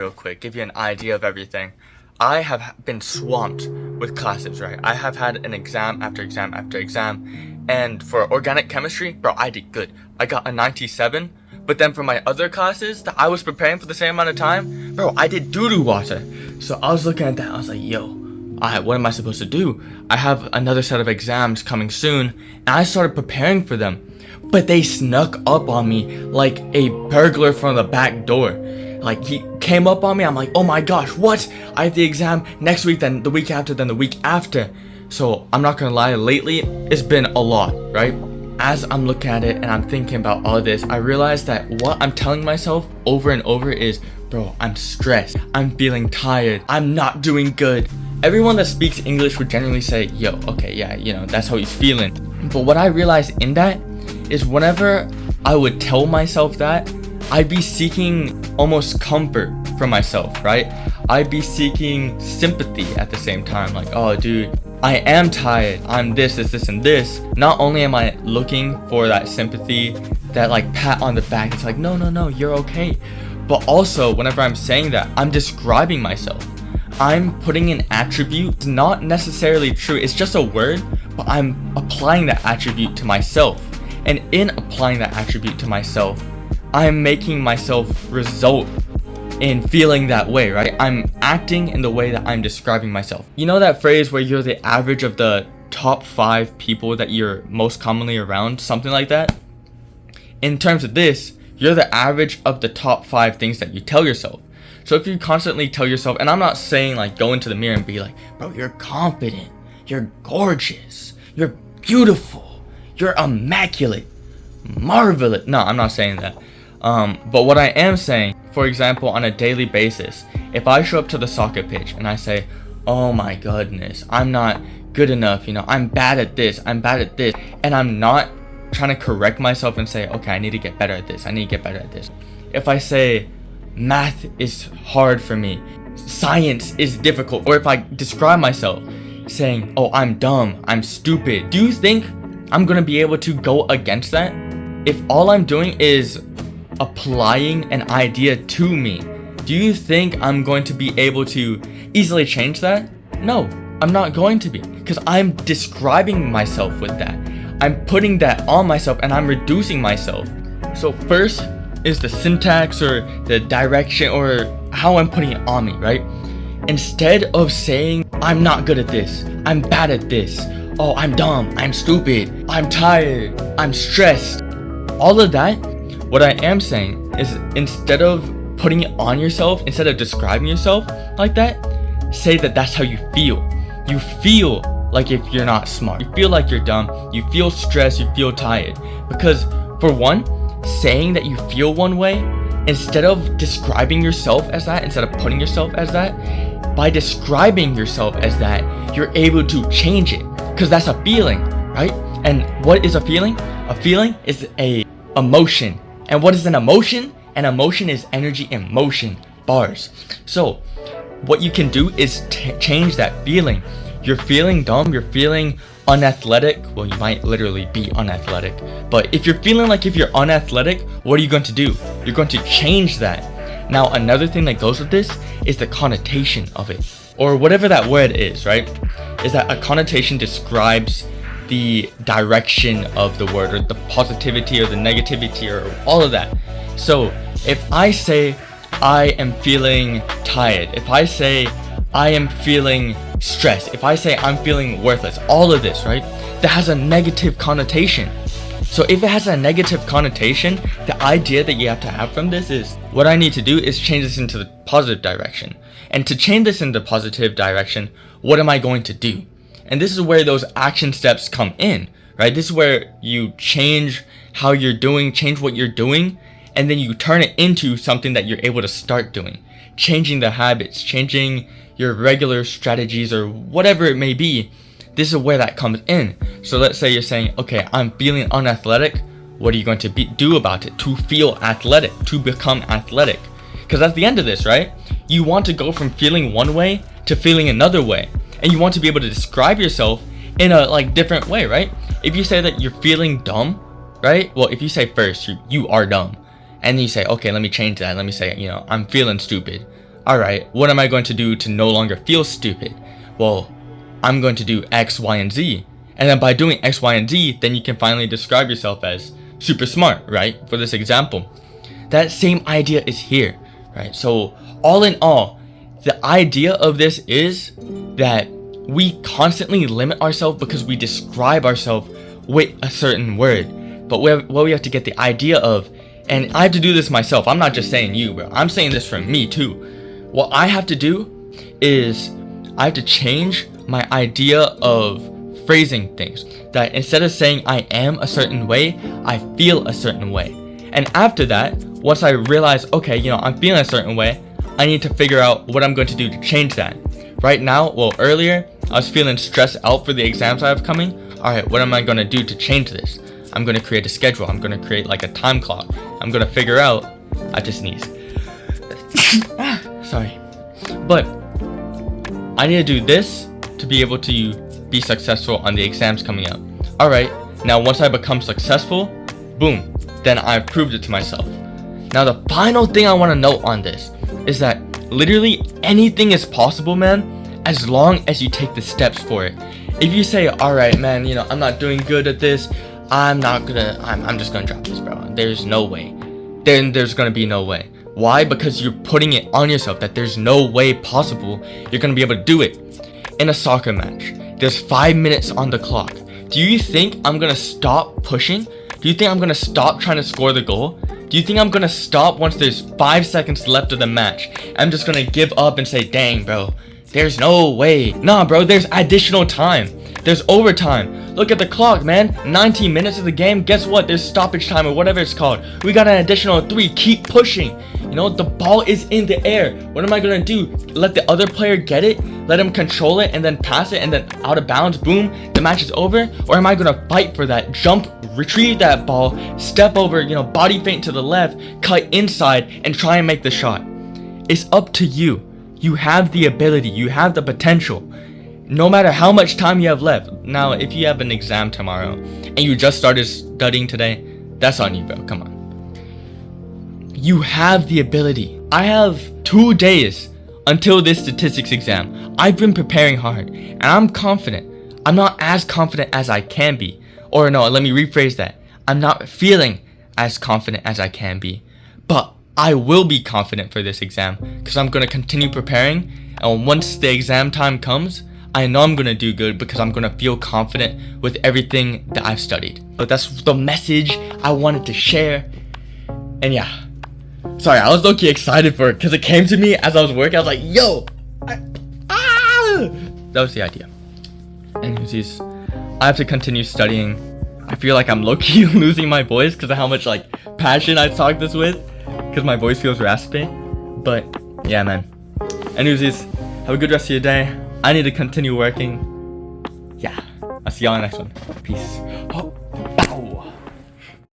real quick, give you an idea of everything. I have been swamped with classes, right? I have had an exam after exam after exam, and for organic chemistry, bro, I did good. I got a 97, but then for my other classes that I was preparing for the same amount of time, bro, I did doo-doo water. So I was looking at that, I was like, yo, what am I supposed to do? I have another set of exams coming soon, and I started preparing for them. But they snuck up on me like a burglar from the back door. Like, he came up on me, I'm like, oh my gosh, what? I have the exam next week, then the week after, then the week after. So, I'm not gonna lie, lately, it's been a lot, right? As I'm looking at it and I'm thinking about all of this, I realized that what I'm telling myself over and over is, bro, I'm stressed, I'm feeling tired, I'm not doing good. Everyone that speaks English would generally say, yo, okay, yeah, you know, that's how he's feeling. But what I realized in that is whenever I would tell myself that, I'd be seeking almost comfort from myself, right? I'd be seeking sympathy at the same time, like, oh dude, I am tired, I'm this, and this. Not only am I looking for that sympathy, that like pat on the back, it's like, no, you're okay. But also, whenever I'm saying that, I'm describing myself. I'm putting an attribute, it's not necessarily true, it's just a word, but I'm applying that attribute to myself. And in applying that attribute to myself, I'm making myself result in feeling that way, right? I'm acting in the way that I'm describing myself. You know that phrase where you're the average of the top 5 people that you're most commonly around? Something like that? In terms of this, you're the average of the top 5 things that you tell yourself. So if you constantly tell yourself, and I'm not saying like go into the mirror and be like, bro, you're confident, you're gorgeous, you're beautiful, you're immaculate, marvelous. No, I'm not saying that. But what I am saying, for example, on a daily basis, if I show up to the soccer pitch and I say, oh my goodness, I'm not good enough, you know, I'm bad at this, and I'm not trying to correct myself and say, okay, I need to get better at this, If I say, math is hard for me, science is difficult, or if I describe myself saying, oh, I'm dumb, I'm stupid, do you think I'm gonna be able to go against that? If all I'm doing is applying an idea to me, do you think I'm going to be able to easily change that? No, I'm not going to be, because I'm describing myself with that. I'm putting that on myself and I'm reducing myself. So first is the syntax or the direction or how I'm putting it on me, right? Instead of saying, I'm not good at this, I'm bad at this, oh, I'm dumb, I'm stupid, I'm tired, I'm stressed, all of that, what I am saying is instead of putting it on yourself, instead of describing yourself like that, say that that's how you feel. You feel like if you're not smart, you feel like you're dumb, you feel stressed, you feel tired. Because for one, saying that you feel one way, instead of describing yourself as that, instead of putting yourself as that, by describing yourself as that, you're able to change it. Because that's a feeling, right? And what is a feeling? A feeling is a emotion. And what is an emotion? An emotion is energy in motion, bars. So what you can do is change that feeling. You're feeling dumb, you're feeling unathletic. Well, you might literally be unathletic. But if you're feeling like if you're unathletic, what are you going to do? You're going to change that. Now, another thing that goes with this is the connotation of it. Or whatever that word is, right? Is that a connotation describes the direction of the word, or the positivity or the negativity or all of that. So if I say I am feeling tired, if I say I am feeling stressed, if I say I'm feeling worthless, all of this, right, that has a negative connotation. So if it has a negative connotation, the idea that you have to have from this is, what I need to do is change this into the positive direction. And to change this into positive direction, what am I going to do? And this is where those action steps come in, right? This is where you change how you're doing, change what you're doing, and then you turn it into something that you're able to start doing. Changing the habits, changing your regular strategies or whatever it may be. This is where that comes in. So let's say you're saying, okay, I'm feeling unathletic. What are you going to do about it to feel athletic, to become athletic? Because at the end of this, right, you want to go from feeling one way to feeling another way. And you want to be able to describe yourself in a like different way, right? If you say that you're feeling dumb, right? Well, if you say first, you are dumb. And then you say, okay, let me change that. Let me say, you know, I'm feeling stupid. Alright, what am I going to do to no longer feel stupid? Well, I'm going to do X, Y, and Z. And then by doing X, Y, and Z, then you can finally describe yourself as super smart, right? For this example. That same idea is here, right? So all in all, the idea of this is that we constantly limit ourselves because we describe ourselves with a certain word. But what we have to get the idea of, and I have to do this myself. I'm not just saying you, bro. I'm saying this for me too. What I have to do is I have to change my idea of phrasing things. That instead of saying I am a certain way, I feel a certain way. And after that, once I realize, okay, you know, I'm feeling a certain way, I need to figure out what I'm going to do to change that. Right now, well, earlier, I was feeling stressed out for the exams I have coming. Alright, what am I going to do to change this? I'm going to create a schedule. I'm going to create like a time clock. I'm going to figure out, I just sneezed. Sorry. But I need to do this to be able to be successful on the exams coming up. Alright, now once I become successful, boom, then I've proved it to myself. Now the final thing I want to note on this is that literally anything is possible, man, as long as you take the steps for it. If you say, alright man, you know, I'm not doing good at this, I'm just gonna drop this, bro, there's no way, then there's gonna be no way. Why? Because you're putting it on yourself that there's no way possible you're gonna be able to do it. In a soccer match, there's 5 minutes on the clock. Do you think I'm gonna stop pushing? Do you think I'm gonna stop trying to score the goal? Do you think I'm gonna stop once there's 5 seconds left of the match? I'm just gonna give up and say, dang bro, there's no way. Nah bro, there's additional time. There's overtime. Look at the clock, man. 19 minutes of the game. Guess what? There's stoppage time or whatever it's called. We got an additional 3. Keep pushing. You know, the ball is in the air. What am I gonna do? Let the other player get it? Let him control it and then pass it and then out of bounds, boom, the match is over? Or am I gonna fight for that, jump, retrieve that ball, step over, you know, body feint to the left, cut inside, and try and make the shot? It's up to you. You have the ability, you have the potential. No matter how much time you have left. Now, if you have an exam tomorrow and you just started studying today, that's on you, bro. Come on. You have the ability. I have 2 days until this statistics exam. I've been preparing hard and I'm confident. I'm not as confident as I can be. Or no, let me rephrase that. I'm not feeling as confident as I can be. But I will be confident for this exam because I'm going to continue preparing. And once the exam time comes, I know I'm going to do good because I'm going to feel confident with everything that I've studied. But that's the message I wanted to share. And yeah. Sorry, I was low-key excited for it because it came to me as I was working. I was like, yo! That was the idea. Anyways, I have to continue studying. I feel like I'm low-key losing my voice because of how much like passion I talk this with. Because my voice feels raspy. But yeah, man. Anyways, have a good rest of your day. I need to continue working. Yeah, I'll see y'all in the next one. Peace. Oh.